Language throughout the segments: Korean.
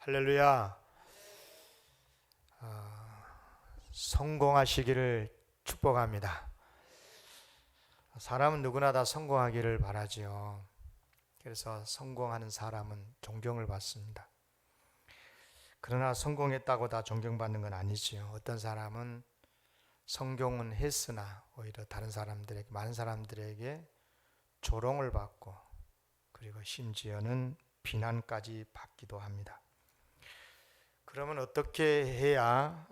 할렐루야. 성공하시기를 축복합니다. 사람은 누구나 다 성공하기를 바라지요. 그래서 성공하는 사람은 존경을 받습니다. 그러나 성공했다고 다 존경받는 건 아니지요. 어떤 사람은 성공은 했으나 오히려 다른 사람들에게, 많은 사람들에게 조롱을 받고 그리고 심지어는 비난까지 받기도 합니다. 그러면 어떻게 해야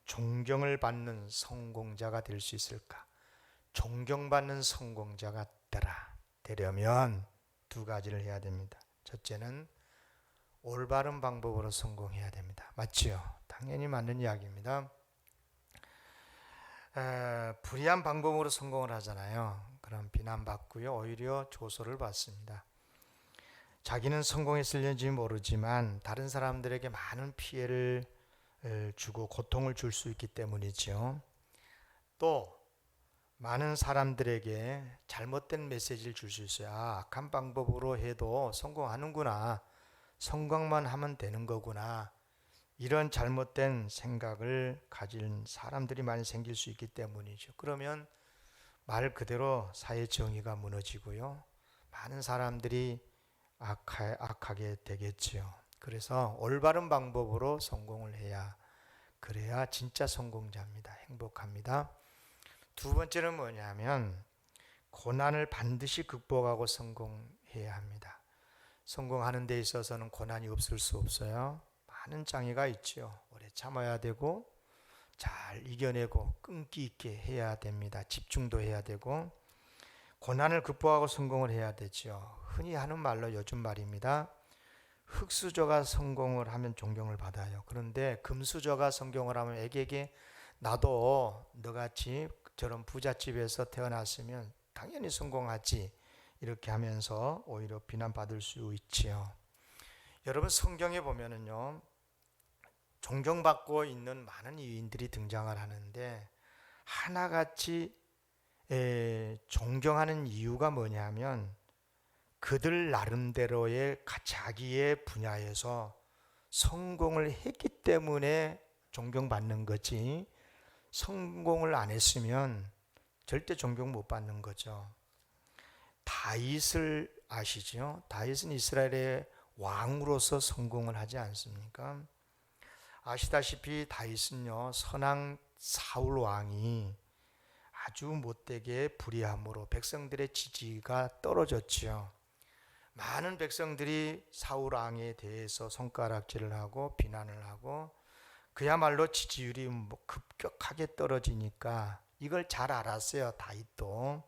존경을 받는 성공자가 될 수 있을까? 존경받는 성공자가 되려면 두 가지를 해야 됩니다. 첫째는 올바른 방법으로 성공해야 됩니다. 맞지요? 당연히 맞는 이야기입니다. 불의한 방법으로 성공을 하잖아요. 그럼 비난받고요. 오히려 조소를 받습니다. 자기는 성공했을는지 모르지만 다른 사람들에게 많은 피해를 주고 고통을 줄 수 있기 때문이죠. 또 많은 사람들에게 잘못된 메시지를 줄 수 있어요. 악한 방법으로 해도 성공하는구나, 성공만 하면 되는 거구나, 이런 잘못된 생각을 가진 사람들이 많이 생길 수 있기 때문이죠. 그러면 말 그대로 사회 정의가 무너지고요, 많은 사람들이 악하게 되겠지요. 그래서 올바른 방법으로 성공을 그래야 진짜 성공자입니다. 행복합니다. 두 번째는 뭐냐면 고난을 반드시 극복하고 성공해야 합니다. 성공하는 데 있어서는 고난이 없을 수 없어요. 많은 장애가 있죠. 오래 참아야 되고 잘 이겨내고 끈기 있게 해야 됩니다. 집중도 해야 되고 고난을 극복하고 성공을 해야 되죠. 흔히 하는 말로 요즘 말입니다. 흙수저가 성공을 하면 존경을 받아요. 그런데 금수저가 성공을 하면 애에게 나도 너같이 저런 부잣집에서 태어났으면 당연히 성공하지, 이렇게 하면서 오히려 비난받을 수 있지요. 여러분, 성경에 보면은요, 존경받고 있는 많은 유인들이 등장을 하는데 하나같이 존경하는 이유가 뭐냐면 그들 나름대로의 자기의 분야에서 성공을 했기 때문에 존경받는 거지, 성공을 안 했으면 절대 존경 못 받는 거죠. 다윗을 아시죠? 다윗은 이스라엘의 왕으로서 성공을 하지 않습니까? 아시다시피 다윗은요, 선왕 사울 왕이 아주 못되게 불의함으로 백성들의 지지가 떨어졌지요. 많은 백성들이 사울 왕에 대해서 손가락질을 하고 비난을 하고 그야말로 지지율이 급격하게 떨어지니까 이걸 잘 알았어요, 다윗도.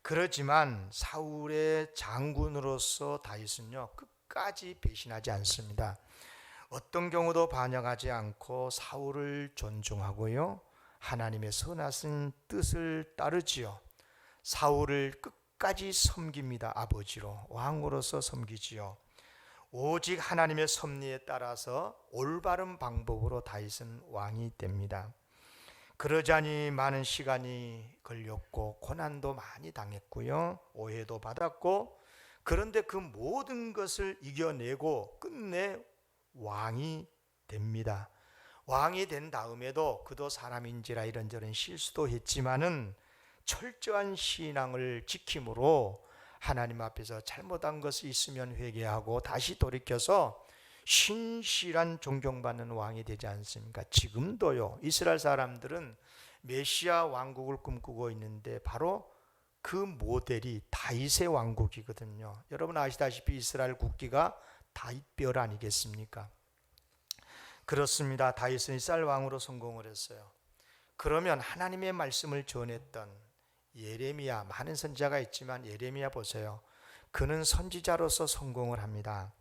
그렇지만 사울의 장군으로서 다윗은요, 끝까지 배신하지 않습니다. 어떤 경우도 반역하지 않고 사울을 존중하고요, 하나님의 선하신 뜻을 따르지요. 사울을 끝까지 섬깁니다. 아버지로, 왕으로서 섬기지요. 오직 하나님의 섭리에 따라서 올바른 방법으로 다윗은 왕이 됩니다. 그러자니 많은 시간이 걸렸고 고난도 많이 당했고요, 오해도 받았고, 그런데 그 모든 것을 이겨내고 끝내 왕이 됩니다. 왕이 된 다음에도 그도 사람인지라 이런저런 실수도 했지만은 철저한 신앙을 지킴으로 하나님 앞에서 잘못한 것이 있으면 회개하고 다시 돌이켜서 신실한 존경받는 왕이 되지 않습니까? 지금도요, 이스라엘 사람들은 메시아 왕국을 꿈꾸고 있는데 바로 그 모델이 다윗의 왕국이거든요. 여러분 아시다시피 이스라엘 국기가 다윗별 아니겠습니까? 그렇습니다. 다윗은 이스라엘 왕으로 성공을 했어요. 그러면 하나님의 말씀을 전했던 예레미야, 많은 선지자가 있지만 예레미야 보세요. 그는 선지자로서 성공을 합니다.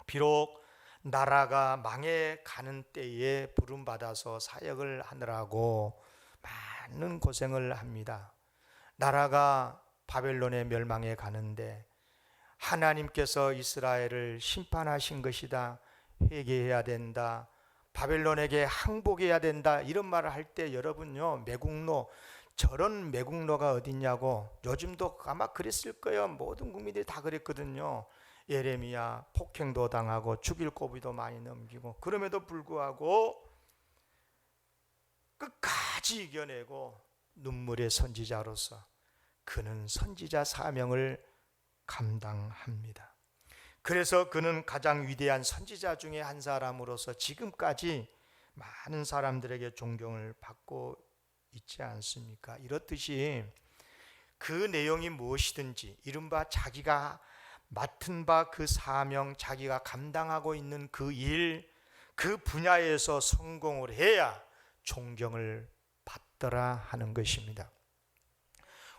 비록 나라가 망해가는 때에 부름받아서 사역을 하느라고 많은 고생을 합니다. 나라가 바벨론에 멸망해 가는데 하나님께서 이스라엘을 심판하신 것이다, 회개해야 된다, 바벨론에게 항복해야 된다, 이런 말을 할 때 여러분요, 매국노, 저런 매국노가 어딨냐고, 요즘도 아마 그랬을 거예요. 모든 국민들이 다 그랬거든요. 예레미야 폭행도 당하고 죽일 고비도 많이 넘기고, 그럼에도 불구하고 끝까지 이겨내고 눈물의 선지자로서 그는 선지자 사명을 감당합니다. 그래서 그는 가장 위대한 선지자 중에 한 사람으로서 지금까지 많은 사람들에게 존경을 받고 있지 않습니까? 이렇듯이 그 내용이 무엇이든지 이른바 자기가 맡은 바 그 사명, 자기가 감당하고 있는 그 일, 그 분야에서 성공을 해야 존경을 받더라 하는 것입니다.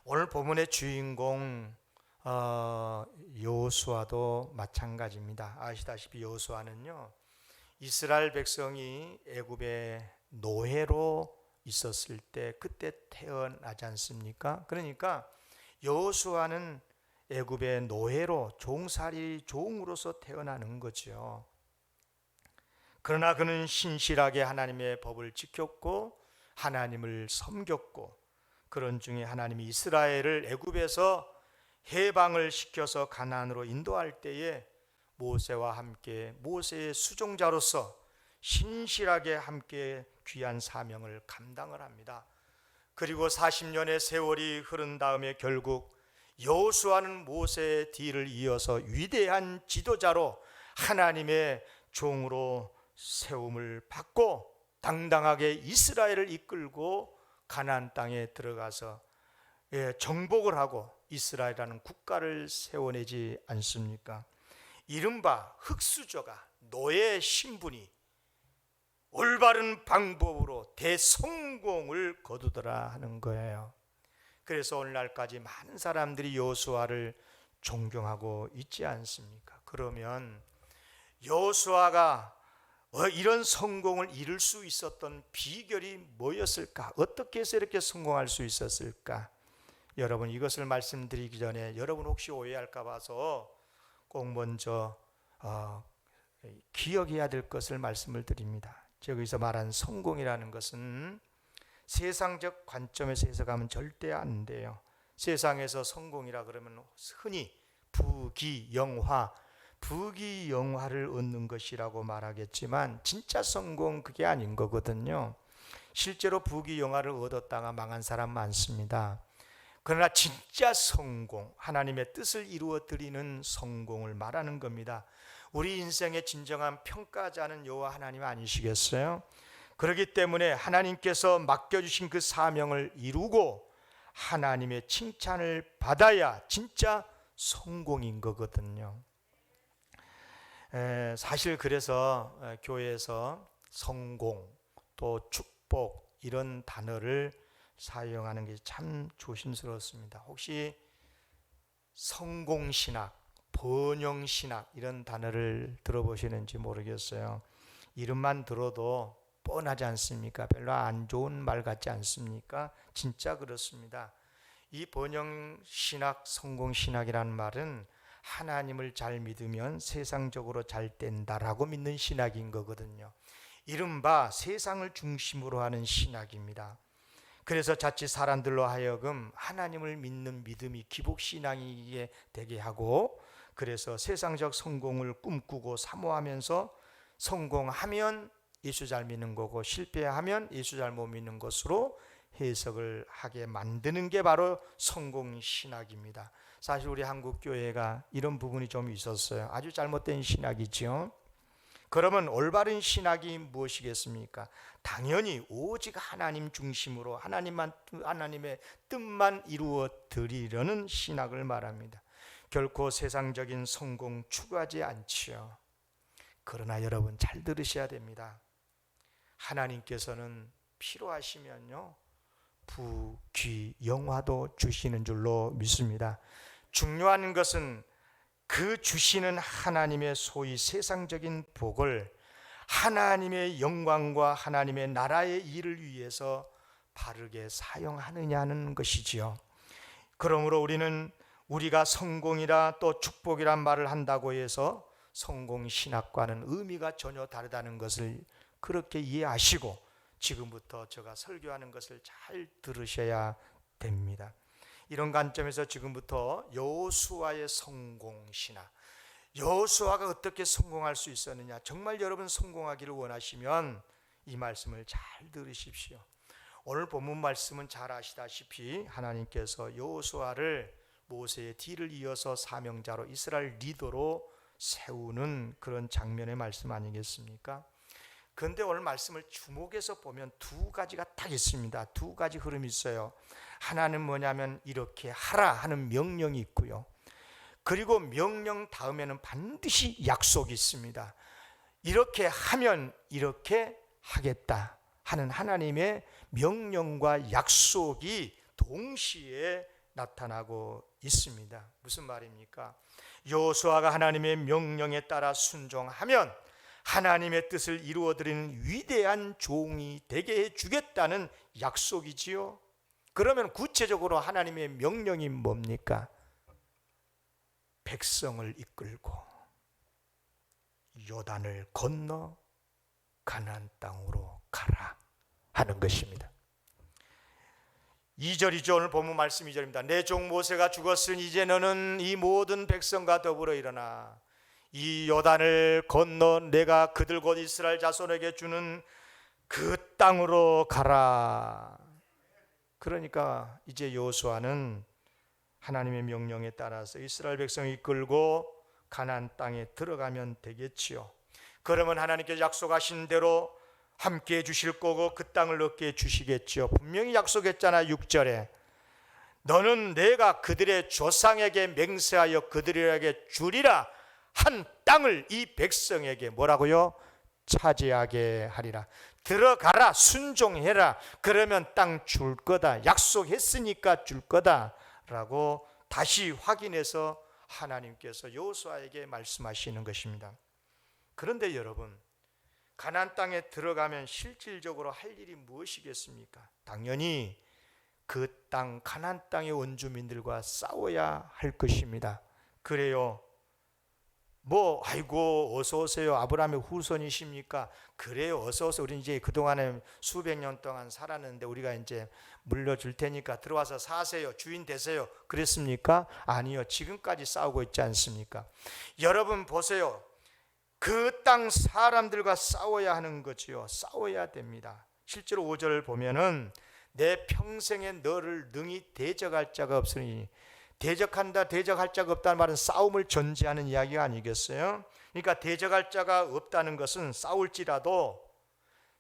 오늘 본문의 주인공 여호수아도 마찬가지입니다. 아시다시피 여호수아는요, 이스라엘 백성이 애굽의 노예로 있었을 때 그때 태어나지 않습니까? 그러니까 여호수아는 애굽의 노예로 종살이 종으로서 태어나는 거죠. 그러나 그는 신실하게 하나님의 법을 지켰고 하나님을 섬겼고, 그런 중에 하나님이 이스라엘을 애굽에서 해방을 시켜서 가나안으로 인도할 때에 모세와 함께 모세의 수종자로서 신실하게 함께 귀한 사명을 감당을 합니다. 그리고 40년의 세월이 흐른 다음에 결국 여호수아는 모세의 뒤를 이어서 위대한 지도자로 하나님의 종으로 세움을 받고 당당하게 이스라엘을 이끌고 가나안 땅에 들어가서 정복을 하고 이스라엘이라는 국가를 세워내지 않습니까? 이른바 흙수저가 노예 신분이 올바른 방법으로 대성공을 거두더라 하는 거예요. 그래서 오늘날까지 많은 사람들이 여호수아를 존경하고 있지 않습니까? 그러면 여호수아가 이런 성공을 이룰 수 있었던 비결이 뭐였을까? 어떻게 해서 이렇게 성공할 수 있었을까? 여러분, 이것을 말씀드리기 전에 여러분 혹시 오해할까 봐서 꼭 먼저 기억해야 될 것을 말씀을 드립니다. 여기서 말한 성공이라는 것은 세상적 관점에서 해석하면 절대 안 돼요. 세상에서 성공이라 그러면 흔히 부귀영화, 부귀영화를 얻는 것이라고 말하겠지만 진짜 성공 그게 아닌 거거든요. 실제로 부귀영화를 얻었다가 망한 사람 많습니다. 그러나 진짜 성공, 하나님의 뜻을 이루어 드리는 성공을 말하는 겁니다. 우리 인생의 진정한 평가자는 여호와 하나님 아니시겠어요? 그렇기 때문에 하나님께서 맡겨주신 그 사명을 이루고 하나님의 칭찬을 받아야 진짜 성공인 거거든요. 사실 그래서 교회에서 성공 또 축복 이런 단어를 사용하는 게 참 조심스럽습니다. 혹시 성공신학, 번영신학 이런 단어를 들어보시는지 모르겠어요. 이름만 들어도 뻔하지 않습니까? 별로 안 좋은 말 같지 않습니까? 진짜 그렇습니다. 이 번영신학, 성공신학이라는 말은 하나님을 잘 믿으면 세상적으로 잘 된다라고 믿는 신학인 거거든요. 이른바 세상을 중심으로 하는 신학입니다. 그래서 자칫 사람들로 하여금 하나님을 믿는 믿음이 기복신앙이게 되게 하고, 그래서 세상적 성공을 꿈꾸고 사모하면서 성공하면 예수 잘 믿는 거고 실패하면 예수 잘 못 믿는 것으로 해석을 하게 만드는 게 바로 성공신학입니다. 사실 우리 한국교회가 이런 부분이 좀 있었어요. 아주 잘못된 신학이죠. 그러면 올바른 신학이 무엇이겠습니까? 당연히 오직 하나님 중심으로 하나님의 뜻만 이루어 드리려는 신학을 말합니다. 결코 세상적인 성공 추구하지 않지요. 그러나 여러분 잘 들으셔야 됩니다. 하나님께서는 필요하시면요 부귀영화도 주시는 줄로 믿습니다. 중요한 것은 그 주시는 하나님의 소위 세상적인 복을 하나님의 영광과 하나님의 나라의 일을 위해서 바르게 사용하느냐는 것이지요. 그러므로 우리는 우리가 성공이라 또 축복이란 말을 한다고 해서 성공신학과는 의미가 전혀 다르다는 것을 그렇게 이해하시고 지금부터 제가 설교하는 것을 잘 들으셔야 됩니다. 이런 관점에서 지금부터 여호수아의 성공신학, 여호수아가 어떻게 성공할 수 있었느냐? 정말 여러분 성공하기를 원하시면 이 말씀을 잘 들으십시오. 오늘 본문 말씀은 잘 아시다시피 하나님께서 여호수아를 모세의 뒤를 이어서 사명자로 이스라엘 리더로 세우는 그런 장면의 말씀 아니겠습니까? 그런데 오늘 말씀을 주목해서 보면 두 가지가 딱 있습니다. 두 가지 흐름이 있어요. 하나는 뭐냐면 이렇게 하라 하는 명령이 있고요. 그리고 명령 다음에는 반드시 약속이 있습니다. 이렇게 하면 이렇게 하겠다 하는 하나님의 명령과 약속이 동시에 나타나고 있습니다. 무슨 말입니까? 여호수아가 하나님의 명령에 따라 순종하면 하나님의 뜻을 이루어드리는 위대한 종이 되게 해주겠다는 약속이지요. 그러면 구체적으로 하나님의 명령이 뭡니까? 백성을 이끌고 요단을 건너 가나안 땅으로 가라 하는 것입니다. 2절이죠. 오늘 본문 말씀 2절입니다. 내 종 모세가 죽었으니 이제 너는 이 모든 백성과 더불어 일어나 이 요단을 건너 내가 그들 곧 이스라엘 자손에게 주는 그 땅으로 가라. 그러니까 이제 여호수아는 하나님의 명령에 따라서 이스라엘 백성을 이끌고 가나안 땅에 들어가면 되겠지요. 그러면 하나님께서 약속하신 대로 함께 해 주실 거고 그 땅을 얻게 해 주시겠죠. 분명히 약속했잖아. 6절에 너는 내가 그들의 조상에게 맹세하여 그들에게 주리라 한 땅을 이 백성에게 뭐라고요? 차지하게 하리라. 들어가라, 순종해라. 그러면 땅 줄 거다. 약속했으니까 줄 거다 라고 다시 확인해서 하나님께서 여호수아에게 말씀하시는 것입니다. 그런데 여러분, 가나안 땅에 들어가면 실질적으로 할 일이 무엇이겠습니까? 당연히 그 땅 가나안 땅의 원주민들과 싸워야 할 것입니다. 그래요. 아이고 어서 오세요. 아브라함의 후손이십니까? 그래요. 어서 오세요. 우리 이제 그동안에 수백 년 동안 살았는데 우리가 이제 물려줄 테니까 들어와서 사세요. 주인 되세요. 그랬습니까? 아니요. 지금까지 싸우고 있지 않습니까? 여러분 보세요. 그 땅 사람들과 싸워야 하는 거지요. 싸워야 됩니다. 실제로 5절을 보면은 내 평생에 너를 능히 대적할 자가 없으니, 대적한다, 대적할 자가 없다는 말은 싸움을 전제하는 이야기가 아니겠어요? 그러니까 대적할 자가 없다는 것은 싸울지라도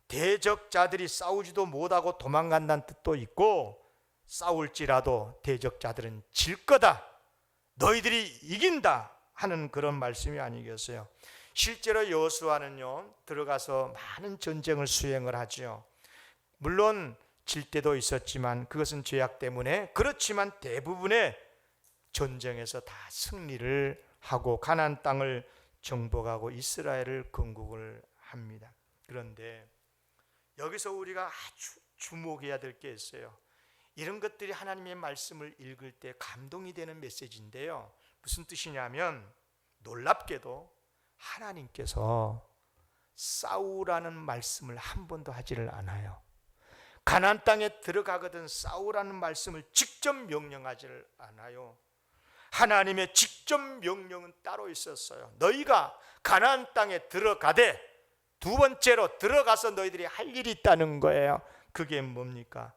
대적자들이 싸우지도 못하고 도망간다는 뜻도 있고, 싸울지라도 대적자들은 질 거다, 너희들이 이긴다 하는 그런 말씀이 아니겠어요? 실제로 여호수아는요 들어가서 많은 전쟁을 수행을 하죠. 물론 질 때도 있었지만 그것은 죄악 때문에, 그렇지만 대부분의 전쟁에서 다 승리를 하고 가나안 땅을 정복하고 이스라엘을 건국을 합니다. 그런데 여기서 우리가 아주 주목해야 될 게 있어요. 이런 것들이 하나님의 말씀을 읽을 때 감동이 되는 메시지인데요, 무슨 뜻이냐면 놀랍게도 하나님께서 싸우라는 말씀을 한 번도 하지를 않아요. 가나안 땅에 들어가거든 싸우라는 말씀을 직접 명령하지를 않아요. 하나님의 직접 명령은 따로 있었어요. 너희가 가나안 땅에 들어가되 두 번째로 들어가서 너희들이 할 일이 있다는 거예요. 그게 뭡니까?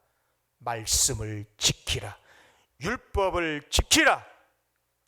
말씀을 지키라, 율법을 지키라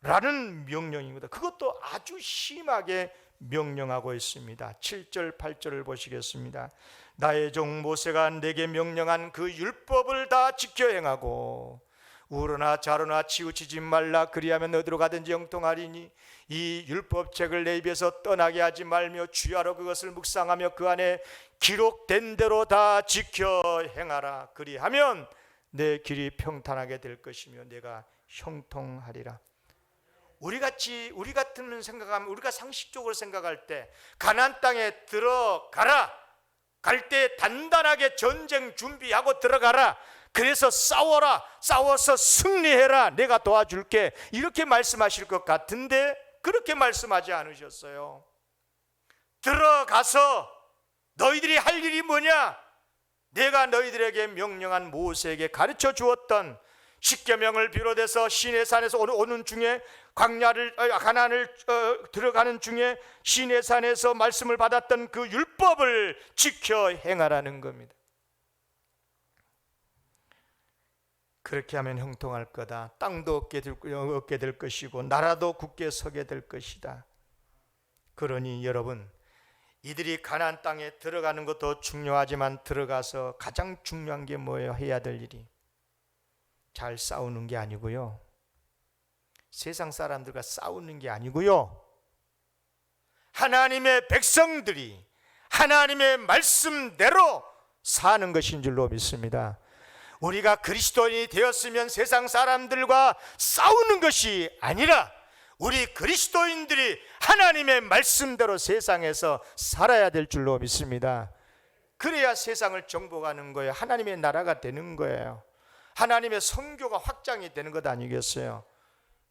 라는 명령입니다. 그것도 아주 심하게 명령하고 있습니다. 7절 8절을 보시겠습니다. 나의 종 모세가 내게 명령한 그 율법을 다 지켜 행하고 우러나 좌로나 치우치지 말라. 그리하면 어디로 가든지 형통하리니 이 율법책을 내 입에서 떠나게 하지 말며 주야로 그것을 묵상하며 그 안에 기록된 대로 다 지켜 행하라. 그리하면 내 길이 평탄하게 될 것이며 내가 형통하리라. 우리 같은 생각하면, 우리가 상식적으로 생각할 때 가나안 땅에 들어가라, 갈 때 단단하게 전쟁 준비하고 들어가라, 그래서 싸워라, 싸워서 승리해라, 내가 도와줄게, 이렇게 말씀하실 것 같은데 그렇게 말씀하지 않으셨어요. 들어가서 너희들이 할 일이 뭐냐? 내가 너희들에게 명령한 모세에게 가르쳐 주었던 십계명을 비롯해서 시내산에서 오는 중에 가나안을 들어가는 중에 시내산에서 말씀을 받았던 그 율법을 지켜 행하라는 겁니다. 그렇게 하면 형통할 거다. 땅도 얻게 될 것이고 나라도 굳게 서게 될 것이다. 그러니 여러분, 이들이 가나안 땅에 들어가는 것도 중요하지만 들어가서 가장 중요한 게 뭐예요? 해야 될 일이 잘 싸우는 게 아니고요, 세상 사람들과 싸우는 게 아니고요, 하나님의 백성들이 하나님의 말씀대로 사는 것인 줄로 믿습니다. 우리가 그리스도인이 되었으면 세상 사람들과 싸우는 것이 아니라 우리 그리스도인들이 하나님의 말씀대로 세상에서 살아야 될 줄로 믿습니다. 그래야 세상을 정복하는 거예요. 하나님의 나라가 되는 거예요. 하나님의 선교가 확장이 되는 것 아니겠어요?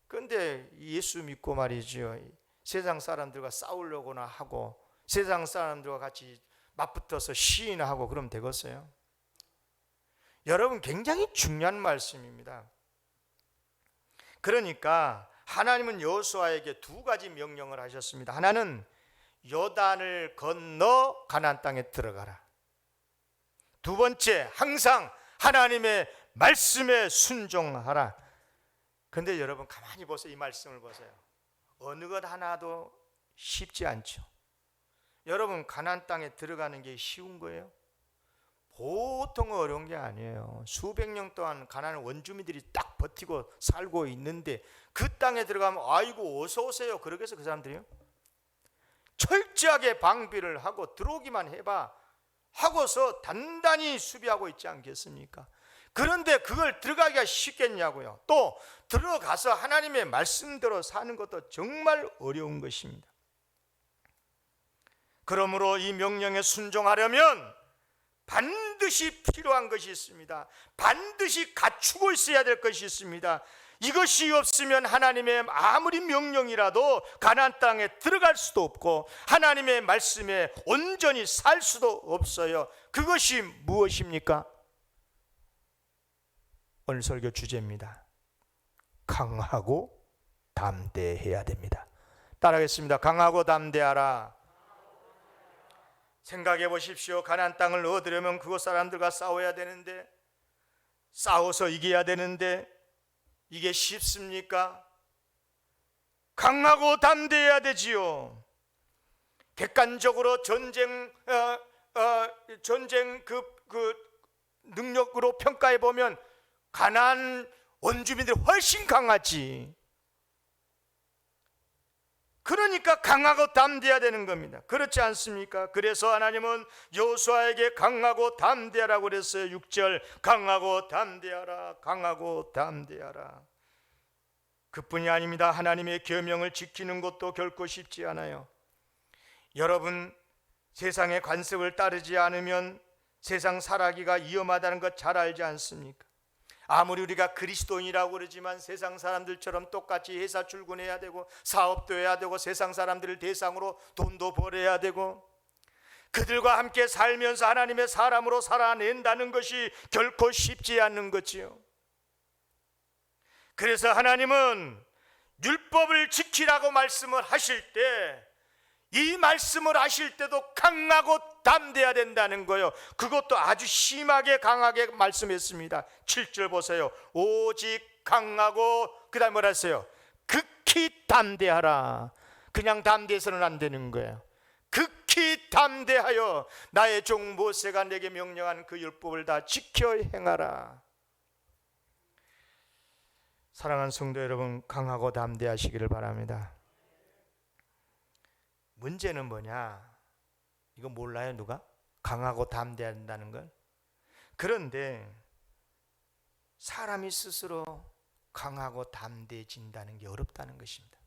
그런데 예수 믿고 말이죠, 세상 사람들과 싸우려고나 하고 세상 사람들과 같이 맞붙어서 시인하고 그러면 되겠어요? 여러분, 굉장히 중요한 말씀입니다. 그러니까 하나님은 여호수아에게 두 가지 명령을 하셨습니다. 하나는 요단을 건너 가나안 땅에 들어가라. 두 번째, 항상 하나님의 말씀에 순종하라. 그런데 여러분, 가만히 보세요. 이 말씀을 보세요. 어느 것 하나도 쉽지 않죠. 여러분, 가나안 땅에 들어가는 게 쉬운 거예요? 보통 어려운 게 아니에요. 수백 년 동안 가나안 원주민들이 딱 버티고 살고 있는데 그 땅에 들어가면 아이고 어서 오세요 그러겠어? 그 사람들이요? 철저하게 방비를 하고 들어오기만 해봐 하고서 단단히 수비하고 있지 않겠습니까? 그런데 그걸 들어가기가 쉽겠냐고요? 또 들어가서 하나님의 말씀대로 사는 것도 정말 어려운 것입니다. 그러므로 이 명령에 순종하려면 반드시 필요한 것이 있습니다. 반드시 갖추고 있어야 될 것이 있습니다. 이것이 없으면 하나님의 아무리 명령이라도 가나안 땅에 들어갈 수도 없고 하나님의 말씀에 온전히 살 수도 없어요. 그것이 무엇입니까? 오늘 설교 주제입니다. 강하고 담대해야 됩니다. 따라하겠습니다. 강하고 담대하라. 생각해 보십시오. 가나안 땅을 얻으려면 그곳 사람들과 싸워야 되는데, 싸워서 이겨야 되는데 이게 쉽습니까? 강하고 담대해야 되지요. 객관적으로 전쟁 그 능력으로 평가해 보면 가나안 원주민들이 훨씬 강하지. 그러니까 강하고 담대해야 되는 겁니다. 그렇지 않습니까? 그래서 하나님은 여호수아에게 강하고 담대하라고 그랬어요. 6절, 강하고 담대하라, 강하고 담대하라. 그뿐이 아닙니다. 하나님의 계명을 지키는 것도 결코 쉽지 않아요. 여러분, 세상의 관습을 따르지 않으면 세상 살아가기가 위험하다는 것 잘 알지 않습니까? 아무리 우리가 그리스도인이라고 그러지만 세상 사람들처럼 똑같이 회사 출근해야 되고 사업도 해야 되고 세상 사람들을 대상으로 돈도 벌어야 되고 그들과 함께 살면서 하나님의 사람으로 살아낸다는 것이 결코 쉽지 않는 거지요. 그래서 하나님은 율법을 지키라고 말씀을 하실 때 이 말씀을 하실 때도 강하고 담대해야 된다는 거예요. 그것도 아주 심하게 강하게 말씀했습니다. 7절 보세요. 오직 강하고 그 다음에 뭐라 했어요? 극히 담대하라. 그냥 담대해서는 안 되는 거예요. 극히 담대하여 나의 종 모세가 내게 명령한 그 율법을 다 지켜 행하라. 사랑하는 성도 여러분, 강하고 담대하시기를 바랍니다. 문제는 뭐냐? 이거 몰라요, 누가? 강하고 담대한다는 걸? 그런데 사람이 스스로 강하고 담대해진다는 게 어렵다는 것입니다.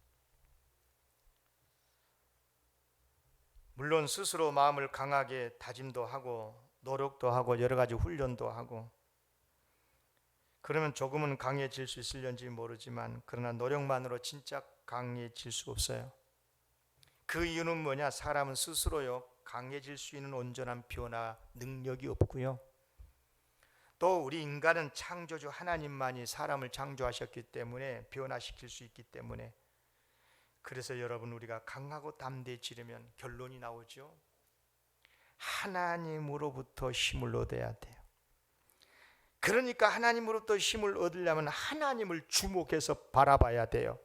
물론 스스로 마음을 강하게 다짐도 하고 노력도 하고 여러 가지 훈련도 하고 그러면 조금은 강해질 수 있을런지 모르지만 그러나 노력만으로 진짜 강해질 수 없어요. 그 이유는 뭐냐? 사람은 스스로요 강해질 수 있는 온전한 변화 능력이 없고요, 또 우리 인간은 창조주 하나님만이 사람을 창조하셨기 때문에 변화시킬 수 있기 때문에, 그래서 여러분, 우리가 강하고 담대해지려면 결론이 나오죠. 하나님으로부터 힘을 얻어야 돼요. 그러니까 하나님으로부터 힘을 얻으려면 하나님을 주목해서 바라봐야 돼요.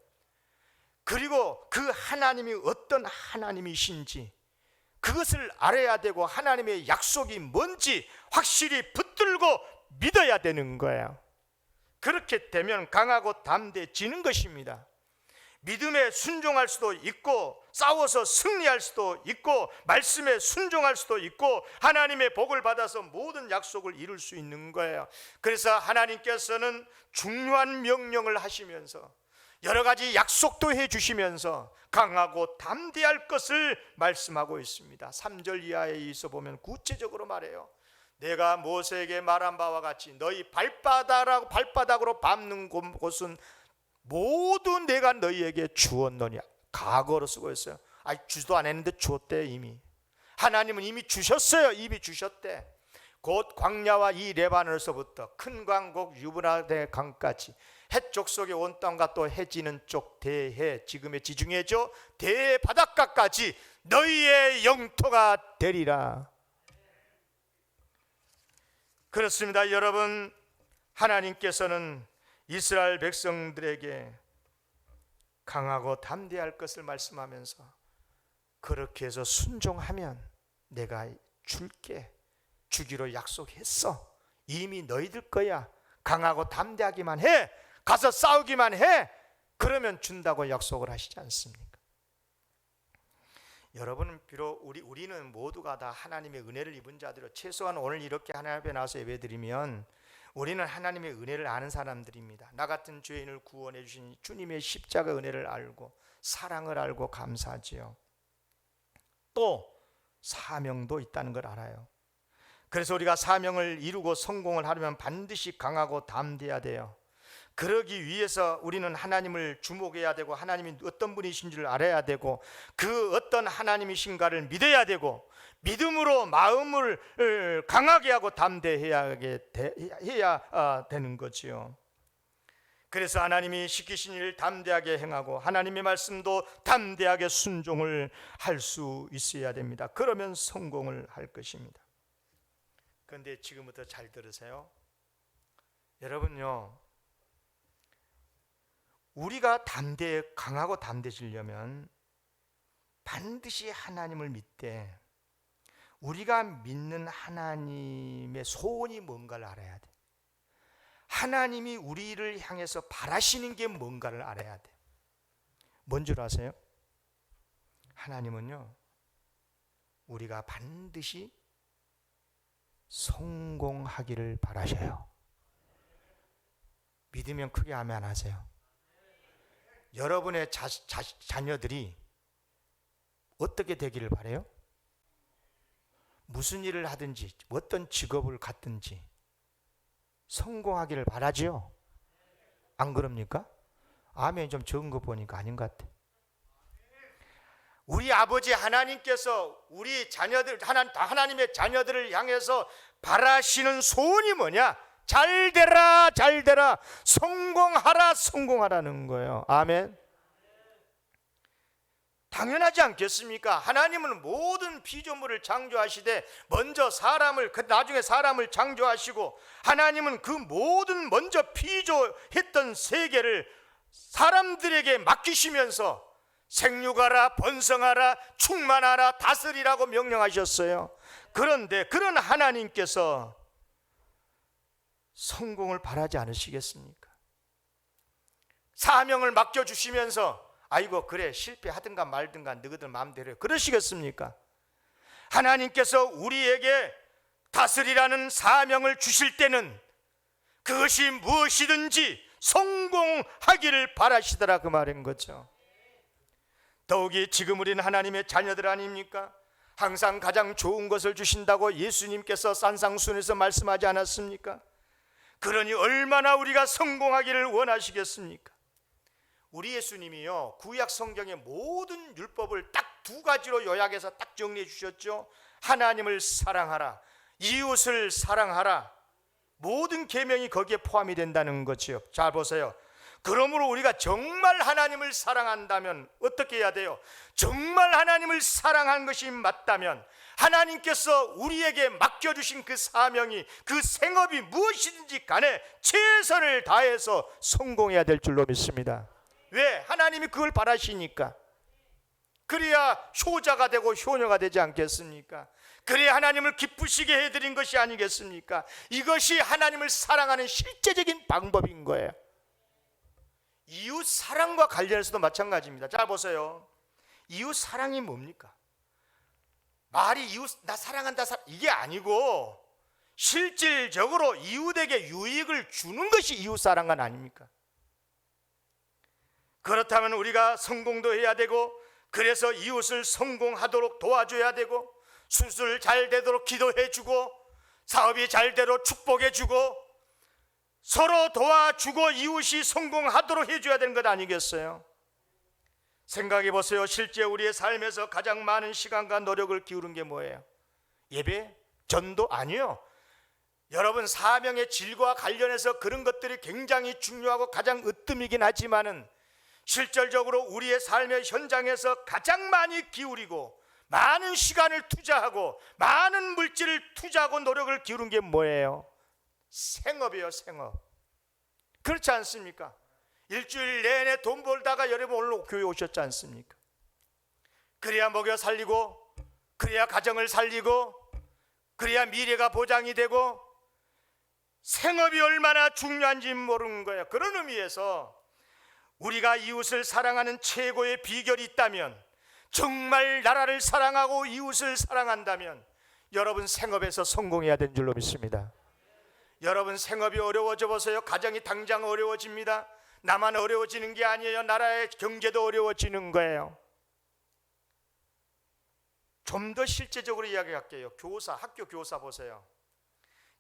그리고 그 하나님이 어떤 하나님이신지 그것을 알아야 되고, 하나님의 약속이 뭔지 확실히 붙들고 믿어야 되는 거예요. 그렇게 되면 강하고 담대해지는 것입니다. 믿음에 순종할 수도 있고, 싸워서 승리할 수도 있고, 말씀에 순종할 수도 있고, 하나님의 복을 받아서 모든 약속을 이룰 수 있는 거예요. 그래서 하나님께서는 중요한 명령을 하시면서 여러 가지 약속도 해주시면서 강하고 담대할 것을 말씀하고 있습니다. 3절 이하에 있어 보면 구체적으로 말해요. 내가 모세에게 말한 바와 같이 너희 발바닥으로 밟는 곳은 모두 내가 너희에게 주었노니. 과거로 쓰고 있어요. 주도 안 했는데 주었대. 이미 하나님은 이미 주셨어요. 이미 주셨대. 곧 광야와 이 레바논에서부터 큰 강곡 유브라데 강까지 해쪽 속의 온 땅과 또 해지는 쪽 대해, 지금의 지중해죠, 대해 바닷가까지 너희의 영토가 되리라. 그렇습니다. 여러분, 하나님께서는 이스라엘 백성들에게 강하고 담대할 것을 말씀하면서, 그렇게 해서 순종하면 내가 줄게, 주기로 약속했어, 이미 너희들 거야, 강하고 담대하기만 해, 가서 싸우기만 해, 그러면 준다고 약속을 하시지 않습니까? 여러분은 비록 우리는 모두가 다 하나님의 은혜를 입은 자들로, 최소한 오늘 이렇게 하나님 앞에 나와서 예배드리면 우리는 하나님의 은혜를 아는 사람들입니다. 나 같은 죄인을 구원해 주신 주님의 십자가 은혜를 알고 사랑을 알고 감사하지요. 또 사명도 있다는 걸 알아요. 그래서 우리가 사명을 이루고 성공을 하려면 반드시 강하고 담대해야 돼요. 그러기 위해서 우리는 하나님을 주목해야 되고, 하나님이 어떤 분이신지를 알아야 되고, 그 어떤 하나님이신가를 믿어야 되고, 믿음으로 마음을 강하게 하고 담대해야 되는 거지요. 그래서 하나님이 시키신 일을 담대하게 행하고 하나님의 말씀도 담대하게 순종을 할 수 있어야 됩니다. 그러면 성공을 할 것입니다. 그런데 지금부터 잘 들으세요. 여러분요, 우리가 강하고 담대해지려면 반드시 하나님을 믿되, 우리가 믿는 하나님의 소원이 뭔가를 알아야 돼. 하나님이 우리를 향해서 바라시는 게 뭔가를 알아야 돼. 뭔 줄 아세요? 하나님은요, 우리가 반드시 성공하기를 바라셔요. 믿으면 크게 아멘 하세요. 여러분의 자녀들이 어떻게 되기를 바라요? 무슨 일을 하든지 어떤 직업을 갖든지 성공하기를 바라지요. 안 그럽니까? 아멘 좀 적은 거 보니까 아닌 것 같아. 우리 아버지 하나님께서 우리 자녀들, 하나님의 자녀들을 향해서 바라시는 소원이 뭐냐? 잘 되라, 잘 되라, 성공하라, 성공하라는 거예요. 아멘. 당연하지 않겠습니까? 하나님은 모든 피조물을 창조하시되 먼저 나중에 사람을 창조하시고, 하나님은 그 모든 먼저 피조했던 세계를 사람들에게 맡기시면서 생육하라, 번성하라, 충만하라, 다스리라고 명령하셨어요. 그런데 그런 하나님께서 성공을 바라지 않으시겠습니까? 사명을 맡겨주시면서 아이고 그래 실패하든가 말든가 너희들 마음대로 해, 그러시겠습니까? 하나님께서 우리에게 다스리라는 사명을 주실 때는 그것이 무엇이든지 성공하기를 바라시더라, 그 말인 거죠. 더욱이 지금 우리는 하나님의 자녀들 아닙니까? 항상 가장 좋은 것을 주신다고 예수님께서 산상순에서 말씀하지 않았습니까? 그러니 얼마나 우리가 성공하기를 원하시겠습니까? 우리 예수님이요, 구약 성경의 모든 율법을 딱 두 가지로 요약해서 딱 정리해 주셨죠. 하나님을 사랑하라, 이웃을 사랑하라, 모든 계명이 거기에 포함이 된다는 거지요. 잘 보세요. 그러므로 우리가 정말 하나님을 사랑한다면 어떻게 해야 돼요? 정말 하나님을 사랑한 것이 맞다면 하나님께서 우리에게 맡겨주신 그 사명이, 그 생업이 무엇이든지 간에 최선을 다해서 성공해야 될 줄로 믿습니다. 왜? 하나님이 그걸 바라시니까. 그래야 효자가 되고 효녀가 되지 않겠습니까? 그래야 하나님을 기쁘시게 해드린 것이 아니겠습니까? 이것이 하나님을 사랑하는 실제적인 방법인 거예요. 이웃 사랑과 관련해서도 마찬가지입니다. 자 보세요. 이웃 사랑이 뭡니까? 말이 이웃 나 사랑한다 이게 아니고 실질적으로 이웃에게 유익을 주는 것이 이웃 사랑은 아닙니까? 그렇다면 우리가 성공도 해야 되고, 그래서 이웃을 성공하도록 도와줘야 되고, 수술 잘 되도록 기도해 주고, 사업이 잘 되도록 축복해 주고, 서로 도와주고 이웃이 성공하도록 해줘야 되는 것 아니겠어요? 생각해 보세요. 실제 우리의 삶에서 가장 많은 시간과 노력을 기울인 게 뭐예요? 예배? 전도? 아니요. 여러분, 사명의 질과 관련해서 그런 것들이 굉장히 중요하고 가장 으뜸이긴 하지만은 실질적으로 우리의 삶의 현장에서 가장 많이 기울이고 많은 시간을 투자하고 많은 물질을 투자하고 노력을 기울인 게 뭐예요? 생업이에요. 생업. 그렇지 않습니까? 일주일 내내 돈 벌다가 여러분 오늘 교회 오셨지 않습니까? 그래야 먹여 살리고, 그래야 가정을 살리고, 그래야 미래가 보장이 되고, 생업이 얼마나 중요한지 모르는 거예요. 그런 의미에서 우리가 이웃을 사랑하는 최고의 비결이 있다면, 정말 나라를 사랑하고 이웃을 사랑한다면 여러분 생업에서 성공해야 되는 줄로 믿습니다. 여러분 생업이 어려워져 보세요. 가정이 당장 어려워집니다. 나만 어려워지는 게 아니에요. 나라의 경제도 어려워지는 거예요. 좀 더 실제적으로 이야기할게요. 교사, 학교 교사 보세요.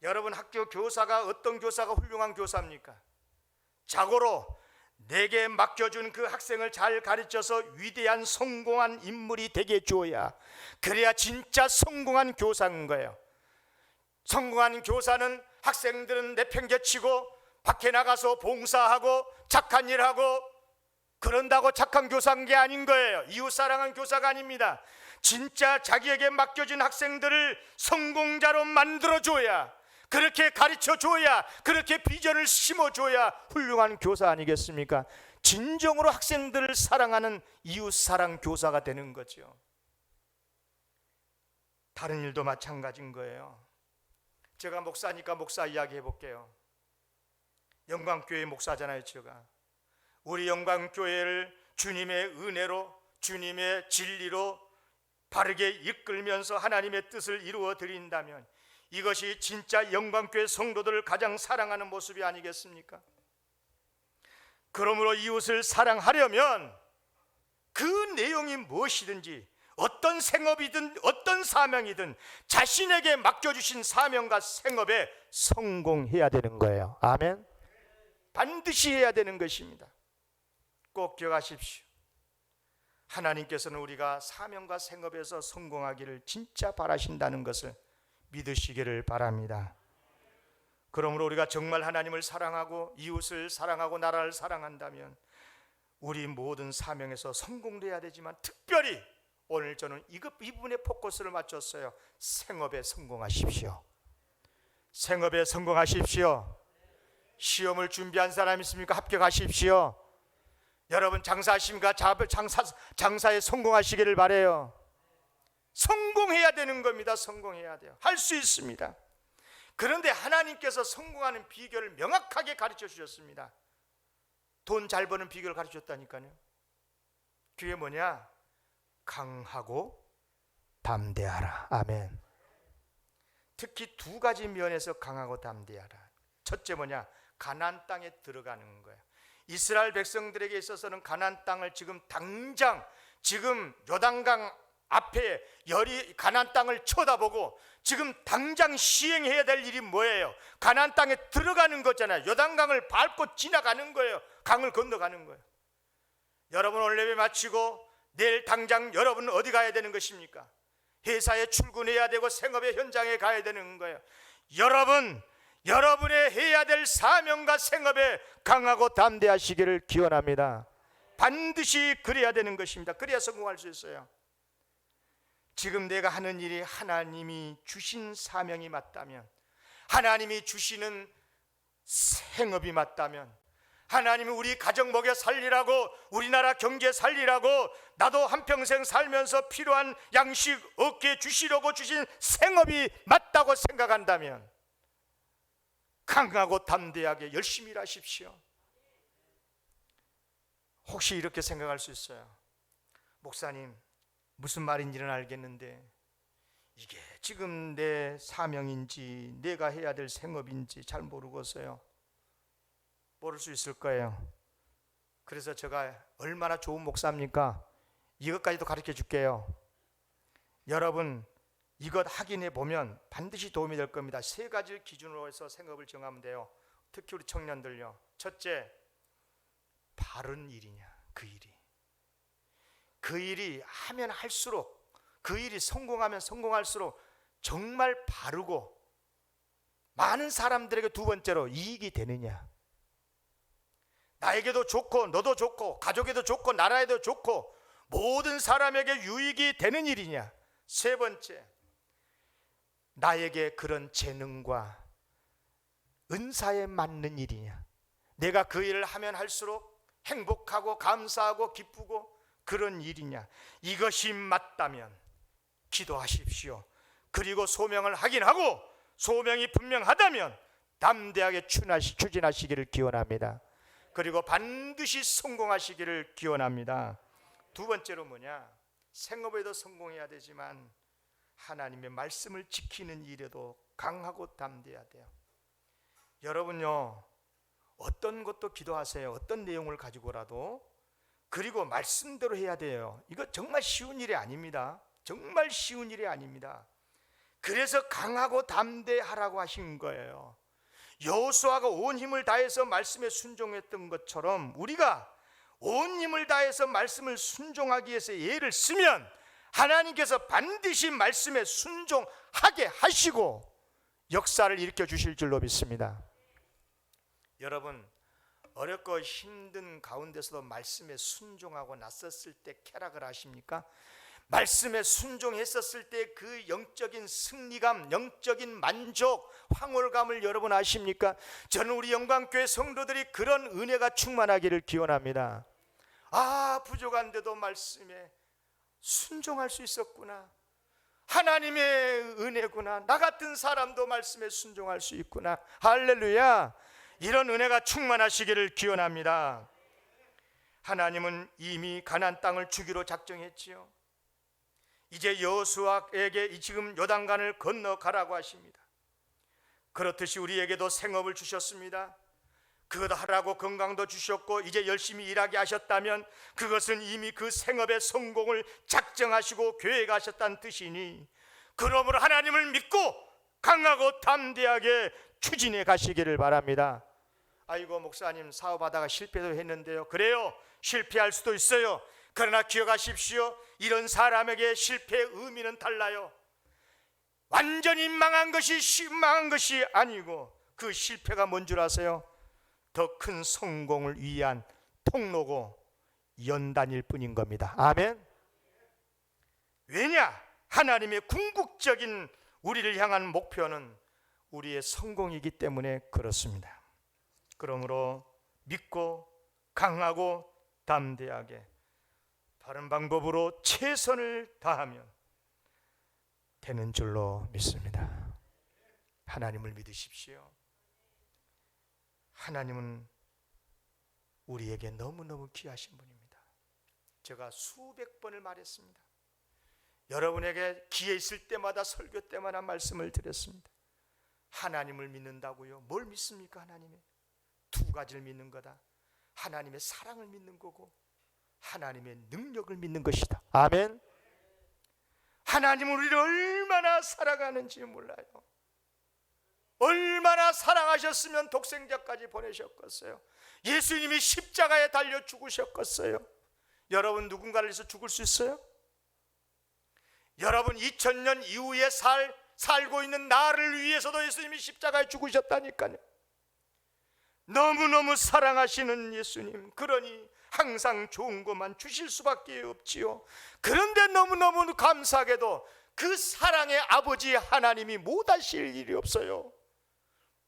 여러분 학교 교사가 어떤 교사가 훌륭한 교사입니까? 자고로 내게 맡겨준 그 학생을 잘 가르쳐서 위대한 성공한 인물이 되게 해줘야, 그래야 진짜 성공한 교사인 거예요. 성공한 교사는 학생들은 내팽개치고 밖에 나가서 봉사하고 착한 일하고 그런다고 착한 교사인 게 아닌 거예요. 이웃사랑한 교사가 아닙니다. 진짜 자기에게 맡겨진 학생들을 성공자로 만들어줘야, 그렇게 가르쳐줘야, 그렇게 비전을 심어줘야 훌륭한 교사 아니겠습니까? 진정으로 학생들을 사랑하는 이웃사랑 교사가 되는 거죠. 다른 일도 마찬가지인 거예요. 제가 목사니까 목사 이야기 해볼게요. 영광교회 목사잖아요. 제가 우리 영광교회를 주님의 은혜로, 주님의 진리로 바르게 이끌면서 하나님의 뜻을 이루어 드린다면 이것이 진짜 영광교회 성도들을 가장 사랑하는 모습이 아니겠습니까? 그러므로 이웃을 사랑하려면 그 내용이 무엇이든지, 어떤 생업이든 어떤 사명이든 자신에게 맡겨주신 사명과 생업에 성공해야 되는 거예요. 아멘. 반드시 해야 되는 것입니다. 꼭 기억하십시오. 하나님께서는 우리가 사명과 생업에서 성공하기를 진짜 바라신다는 것을 믿으시기를 바랍니다. 그러므로 우리가 정말 하나님을 사랑하고 이웃을 사랑하고 나라를 사랑한다면 우리 모든 사명에서 성공해야 되지만, 특별히 오늘 저는 이 부분에 포커스를 맞췄어요. 생업에 성공하십시오. 생업에 성공하십시오. 시험을 준비한 사람 있습니까? 합격하십시오. 여러분 장사하십니까? 장사에 성공하시기를 바라요. 성공해야 되는 겁니다. 성공해야 돼요. 할 수 있습니다. 그런데 하나님께서 성공하는 비결을 명확하게 가르쳐 주셨습니다. 돈 잘 버는 비결을 가르쳐 줬다니까요. 그게 뭐냐? 강하고 담대하라. 아멘. 특히 두 가지 면에서 강하고 담대하라. 첫째 뭐냐? 가나안 땅에 들어가는 거예요. 이스라엘 백성들에게 있어서는 가나안 땅을 당장 요단강 앞에 가나안 땅을 쳐다보고 지금 당장 시행해야 될 일이 뭐예요? 가나안 땅에 들어가는 거잖아요. 요단강을 밟고 지나가는 거예요. 강을 건너가는 거예요. 여러분 오늘 예배 마치고 내일 당장 여러분은 어디 가야 되는 것입니까? 회사에 출근해야 되고 생업의 현장에 가야 되는 거예요. 여러분 여러분의 해야 될 사명과 생업에 강하고 담대하시기를 기원합니다. 반드시 그래야 되는 것입니다. 그래야 성공할 수 있어요. 지금 내가 하는 일이 하나님이 주신 사명이 맞다면, 하나님이 주시는 생업이 맞다면, 하나님이 우리 가정 먹여 살리라고, 우리나라 경제 살리라고, 나도 한평생 살면서 필요한 양식 얻게 주시려고 주신 생업이 맞다고 생각한다면 강하고 담대하게 열심히 일하십시오. 혹시 이렇게 생각할 수 있어요. 목사님, 무슨 말인지는 알겠는데 이게 지금 내 사명인지 내가 해야 될 생업인지 잘 모르겠어요. 모를 수 있을 거예요. 그래서 제가 얼마나 좋은 목사입니까? 이것까지도 가르쳐 줄게요. 여러분, 이것 확인해 보면 반드시 도움이 될 겁니다. 3가지를 기준으로 해서 생업을 정하면 돼요. 특히 우리 청년들요. 첫째, 바른 일이냐, 그 일이 하면 할수록, 그 일이 성공하면 성공할수록 정말 바르고 많은 사람들에게, 두 번째로 이익이 되느냐, 나에게도 좋고 너도 좋고 가족에도 좋고 나라에도 좋고 모든 사람에게 유익이 되는 일이냐, 세 번째, 나에게 그런 재능과 은사에 맞는 일이냐, 내가 그 일을 하면 할수록 행복하고 감사하고 기쁘고 그런 일이냐, 이것이 맞다면 기도하십시오. 그리고 소명을 확인하고 소명이 분명하다면 담대하게 추진하시기를 기원합니다. 그리고 반드시 성공하시기를 기원합니다. 두 번째로 뭐냐, 생업에도 성공해야 되지만 하나님의 말씀을 지키는 일에도 강하고 담대해야 돼요. 여러분요, 어떤 것도 기도하세요. 어떤 내용을 가지고라도. 그리고 말씀대로 해야 돼요. 이거 정말 쉬운 일이 아닙니다. 정말 쉬운 일이 아닙니다. 그래서 강하고 담대하라고 하신 거예요. 여호수아가 온 힘을 다해서 말씀에 순종했던 것처럼 우리가 온 힘을 다해서 말씀을 순종하기 위해서 예를 쓰면 하나님께서 반드시 말씀에 순종하게 하시고 역사를 일으켜 주실 줄로 믿습니다. 여러분, 어렵고 힘든 가운데서도 말씀에 순종하고 나섰을 때 쾌락을 하십니까? 말씀에 순종했었을 때 그 영적인 승리감, 영적인 만족, 황홀감을 여러분 아십니까? 저는 우리 영광교회 성도들이 그런 은혜가 충만하기를 기원합니다. 아, 부족한데도 말씀에 순종할 수 있었구나, 하나님의 은혜구나, 나 같은 사람도 말씀에 순종할 수 있구나, 할렐루야. 이런 은혜가 충만하시기를 기원합니다. 하나님은 이미 가나안 땅을 주기로 작정했지요. 이제 여호수아에게 지금 요단강을 건너가라고 하십니다. 그렇듯이 우리에게도 생업을 주셨습니다. 그것도 하라고 건강도 주셨고 이제 열심히 일하게 하셨다면 그것은 이미 그 생업의 성공을 작정하시고 계획하셨다는 뜻이니, 그러므로 하나님을 믿고 강하고 담대하게 추진해 가시기를 바랍니다. 아이고, 목사님 사업하다가 실패도 했는데요. 그래요, 실패할 수도 있어요. 그러나 기억하십시오. 이런 사람에게 실패의 의미는 달라요. 완전히 망한 것이 아니고 그 실패가 뭔 줄 아세요? 더 큰 성공을 위한 통로고 연단일 뿐인 겁니다. 아멘. 왜냐? 하나님의 궁극적인 우리를 향한 목표는 우리의 성공이기 때문에 그렇습니다. 그러므로 믿고 강하고 담대하게 바른 방법으로 최선을 다하면 되는 줄로 믿습니다. 하나님을 믿으십시오. 하나님은 우리에게 너무너무 귀하신 분입니다. 제가 수백 번을 말했습니다. 여러분에게 기회 있을 때마다 설교 때마다 말씀을 드렸습니다. 하나님을 믿는다고요? 뭘 믿습니까? 하나님의 두 가지를 믿는 거다. 하나님의 사랑을 믿는 거고 하나님의 능력을 믿는 것이다. 아멘. 하나님은 우리를 얼마나 사랑하는지 몰라요. 얼마나 사랑하셨으면 독생자까지 보내셨겠어요. 예수님이 십자가에 달려 죽으셨겠어요. 여러분, 누군가를 위해서 죽을 수 있어요? 여러분, 2000년 이후에 살 살고 있는 나를 위해서도 예수님이 십자가에 죽으셨다니까요. 너무너무 사랑하시는 예수님, 그러니 항상 좋은 것만 주실 수밖에 없지요. 그런데 너무너무 감사하게도 그 사랑의 아버지 하나님이 못하실 일이 없어요.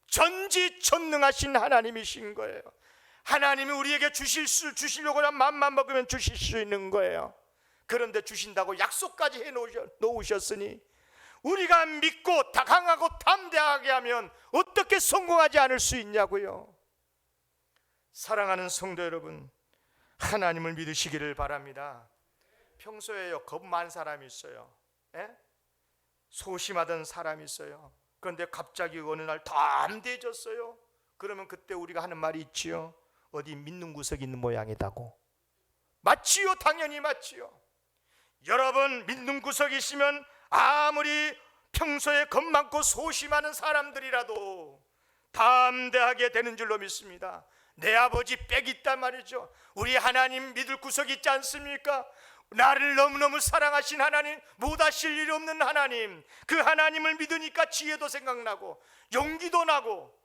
전지전능하신 하나님이신 거예요. 하나님이 우리에게 주시려고 하면 맘만 먹으면 주실 수 있는 거예요. 그런데 주신다고 약속까지 해놓으셨으니 우리가 믿고 강하고 담대하게 하면 어떻게 성공하지 않을 수 있냐고요. 사랑하는 성도 여러분, 하나님을 믿으시기를 바랍니다. 평소에요, 겁 많은 사람이 있어요. 소심하던 사람이 있어요. 그런데 갑자기 어느 날 담대해졌어요. 그러면 그때 우리가 하는 말이 있지요. 어디 믿는 구석이 있는 모양이다고. 맞지요? 당연히 맞지요. 여러분, 믿는 구석이 있으면 아무리 평소에 겁 많고 소심하는 사람들이라도 담대하게 되는 줄로 믿습니다. 내 아버지 빽 있단 말이죠. 우리 하나님 믿을 구석이 있지 않습니까? 나를 너무너무 사랑하신 하나님, 못하실 일 없는 하나님, 그 하나님을 믿으니까 지혜도 생각나고 용기도 나고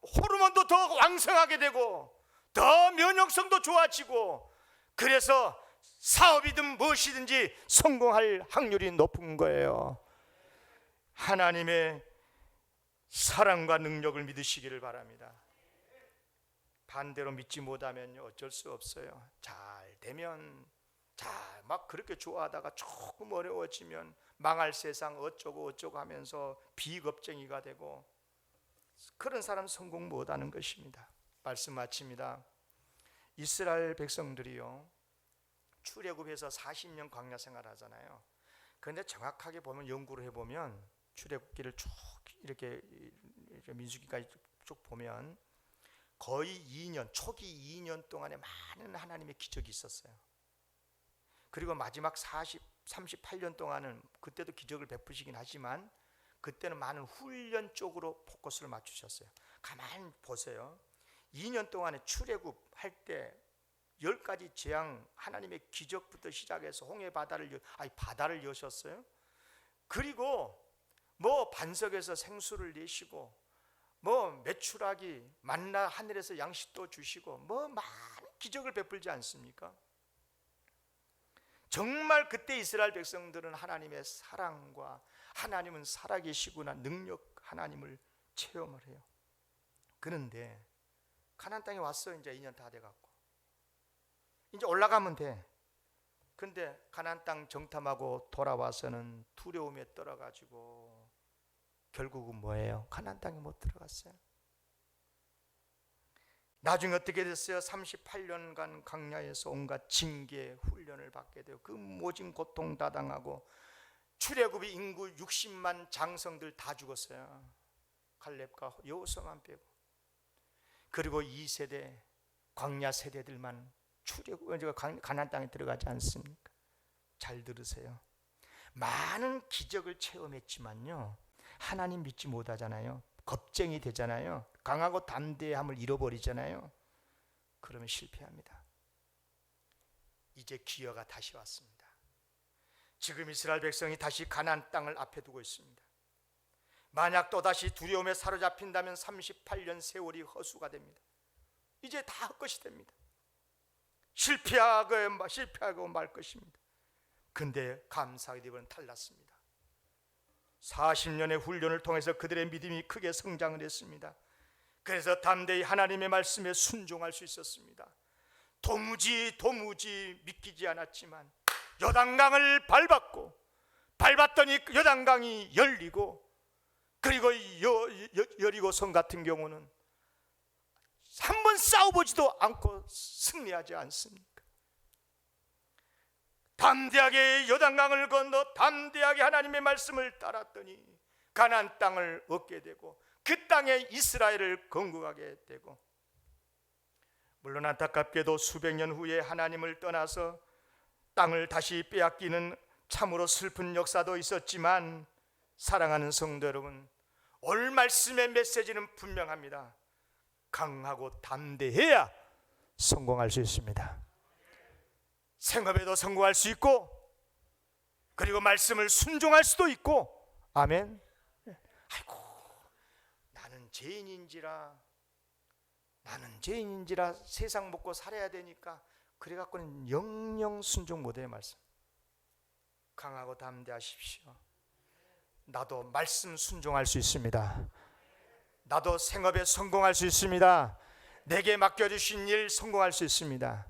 호르몬도 더 왕성하게 되고 더 면역성도 좋아지고, 그래서 사업이든 무엇이든지 성공할 확률이 높은 거예요. 하나님의 사랑과 능력을 믿으시기를 바랍니다. 반대로 믿지 못하면 어쩔 수 없어요. 잘 되면 막 그렇게 좋아하다가 조금 어려워지면 망할 세상 어쩌고 하면서 비겁쟁이가 되고, 그런 사람 성공 못하는 것입니다. 말씀 마칩니다. 이스라엘 백성들이요, 출애굽해서 40년 광야 생활하잖아요. 그런데 정확하게 보면, 연구를 해보면 출애굽기를 쭉 이렇게 민수기까지 쭉 보면 거의 2년, 초기 2년 동안에 많은 하나님의 기적이 있었어요. 그리고 마지막 38년 동안은 그때도 기적을 베푸시긴 하지만 그때는 많은 훈련 쪽으로 포커스를 맞추셨어요. 가만히 보세요. 2년 동안에 출애굽할 때 10가지 재앙, 하나님의 기적부터 시작해서 바다를 여셨어요. 그리고 반석에서 생수를 내시고, 메추라기, 만나 하늘에서 양식도 주시고, 많은 기적을 베풀지 않습니까? 정말 그때 이스라엘 백성들은 하나님의 사랑과 하나님은 살아계시구나, 능력, 하나님을 체험을 해요. 그런데 가나안 땅에 왔어. 이제 2년 다 돼갖고 이제 올라가면 돼. 근데 가나안 땅 정탐하고 돌아와서는 두려움에 떨어가지고 결국은 뭐예요? 가나안 땅에 못 들어갔어요. 나중에 어떻게 됐어요? 38년간 광야에서 온갖 징계 훈련을 받게 되고 그 모진 고통 다 당하고, 출애굽이 인구 60만 장성들 다 죽었어요. 갈렙과 여호수아만 빼고. 그리고 2세대 광야 세대들만 가나안 땅에 들어가지 않습니까? 잘 들으세요. 많은 기적을 체험했지만요, 하나님 믿지 못하잖아요. 겁쟁이 되잖아요. 강하고 담대함을 잃어버리잖아요. 그러면 실패합니다. 이제 기회가 다시 왔습니다. 지금 이스라엘 백성이 다시 가나안 땅을 앞에 두고 있습니다. 만약 또다시 두려움에 사로잡힌다면 38년 세월이 허수가 됩니다. 이제 다 헛것이 됩니다. 실패하고 말 것입니다. 근데 감사하게 이번엔 달랐습니다. 40년의 훈련을 통해서 그들의 믿음이 크게 성장을 했습니다. 그래서 담대히 하나님의 말씀에 순종할 수 있었습니다. 도무지 믿기지 않았지만 요단강을 밟았더니 요단강이 열리고, 그리고 여리고성 같은 경우는 한 번 싸워보지도 않고 승리하지 않습니까? 담대하게 요단강을 건너 담대하게 하나님의 말씀을 따랐더니 가나안 땅을 얻게 되고, 그 땅에 이스라엘을 건국하게 되고, 물론 안타깝게도 수백 년 후에 하나님을 떠나서 땅을 다시 빼앗기는 참으로 슬픈 역사도 있었지만, 사랑하는 성도 여러분, 오늘 말씀의 메시지는 분명합니다. 강하고 담대해야 성공할 수 있습니다. 생업에도 성공할 수 있고, 그리고 말씀을 순종할 수도 있고, 아멘. 아이고, 나는 죄인인지라 세상 먹고 살아야 되니까 그래갖고는 영영 순종 못해요. 말씀 강하고 담대하십시오. 나도 말씀 순종할 수 있습니다. 나도 생업에 성공할 수 있습니다. 내게 맡겨주신 일 성공할 수 있습니다.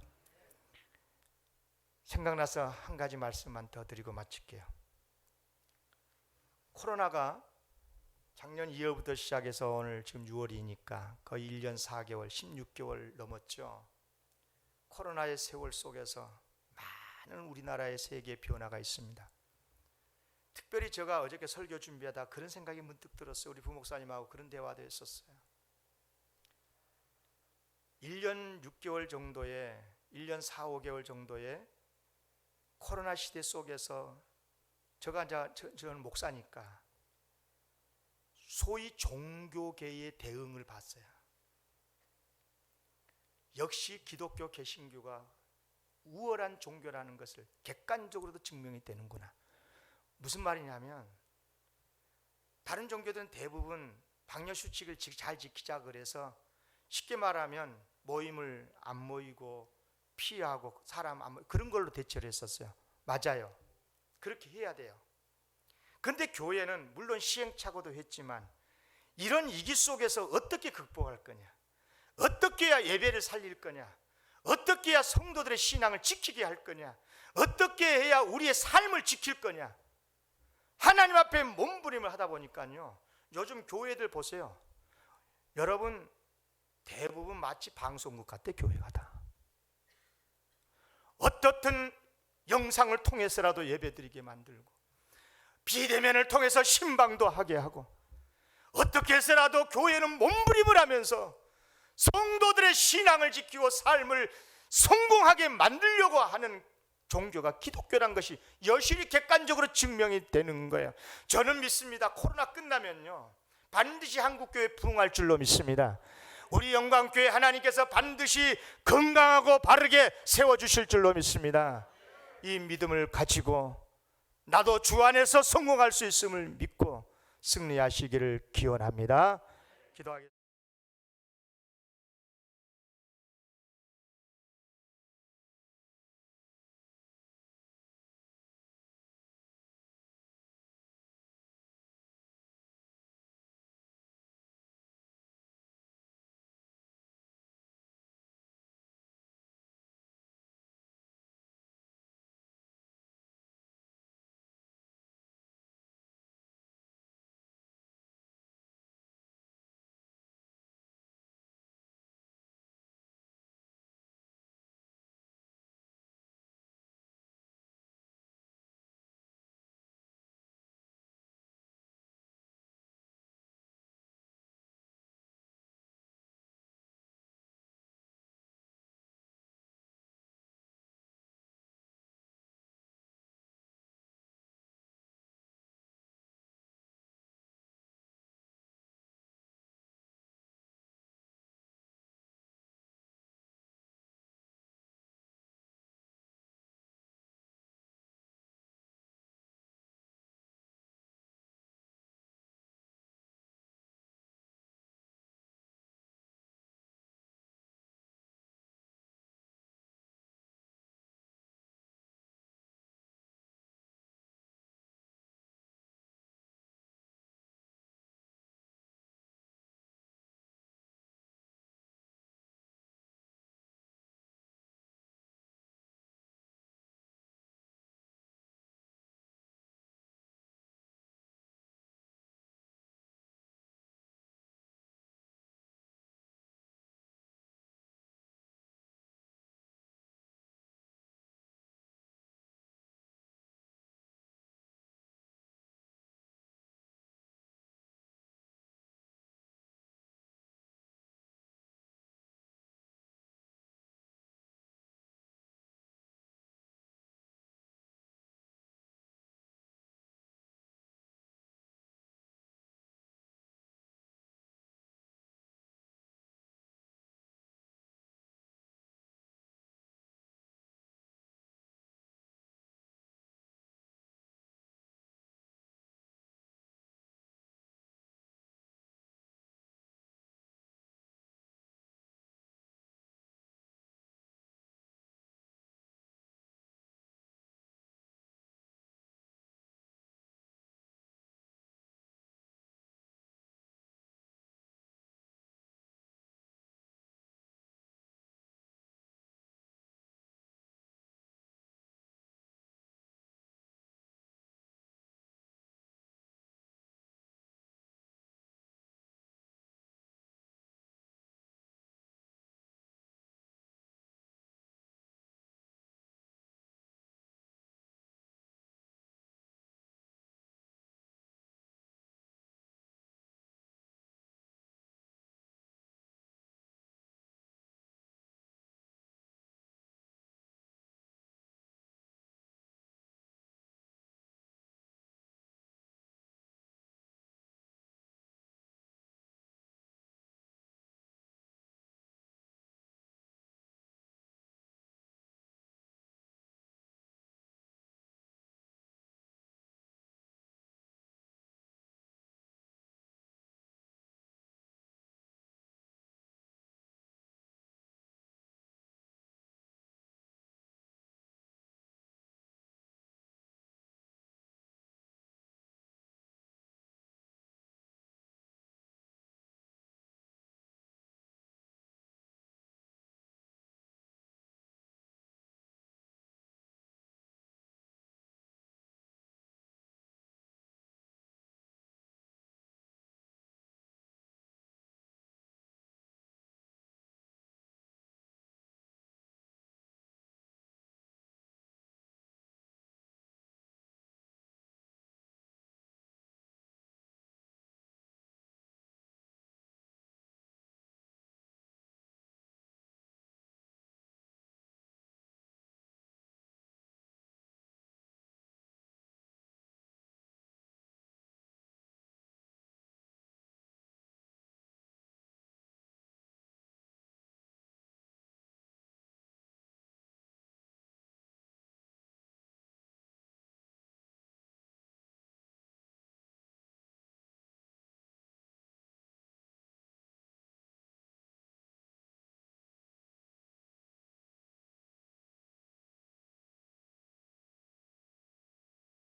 생각나서 한 가지 말씀만 더 드리고 마칠게요. 코로나가 작년 2월부터 시작해서 오늘 지금 6월이니까 거의 1년 4개월, 16개월 넘었죠. 코로나의 세월 속에서 많은 우리나라의 세계의 변화가 있습니다. 특별히 제가 어저께 설교 준비하다 그런 생각이 문득 들었어요. 우리 부목사님하고 그런 대화도 했었어요. 1년 6개월 정도의 1년 4, 5개월 정도의 코로나 시대 속에서 저는 목사니까 소위 종교계의 대응을 봤어요. 역시 기독교 개신교가 우월한 종교라는 것을 객관적으로도 증명이 되는구나. 무슨 말이냐면 다른 종교들은 대부분 방역 수칙을 잘 지키자 그래서 쉽게 말하면 모임을 안 모이고 피하고 사람 안 모이고 그런 걸로 대처를 했었어요. 맞아요. 그렇게 해야 돼요. 그런데 교회는 물론 시행착오도 했지만 이런 위기 속에서 어떻게 극복할 거냐, 어떻게 해야 예배를 살릴 거냐, 어떻게 해야 성도들의 신앙을 지키게 할 거냐, 어떻게 해야 우리의 삶을 지킬 거냐, 하나님 앞에 몸부림을 하다 보니까요, 요즘 교회들 보세요. 여러분 대부분 마치 방송국 같아. 교회가 다 어떻든 영상을 통해서라도 예배드리게 만들고 비대면을 통해서 신방도 하게 하고 어떻게 해서라도 교회는 몸부림을 하면서 성도들의 신앙을 지키고 삶을 성공하게 만들려고 하는 종교가 기독교란 것이 여실히 객관적으로 증명이 되는 거예요. 저는 믿습니다. 코로나 끝나면요 반드시 한국교회 부흥할 줄로 믿습니다. 우리 영광교회 하나님께서 반드시 건강하고 바르게 세워주실 줄로 믿습니다. 이 믿음을 가지고 나도 주 안에서 성공할 수 있음을 믿고 승리하시기를 기원합니다. 기도하겠습니다.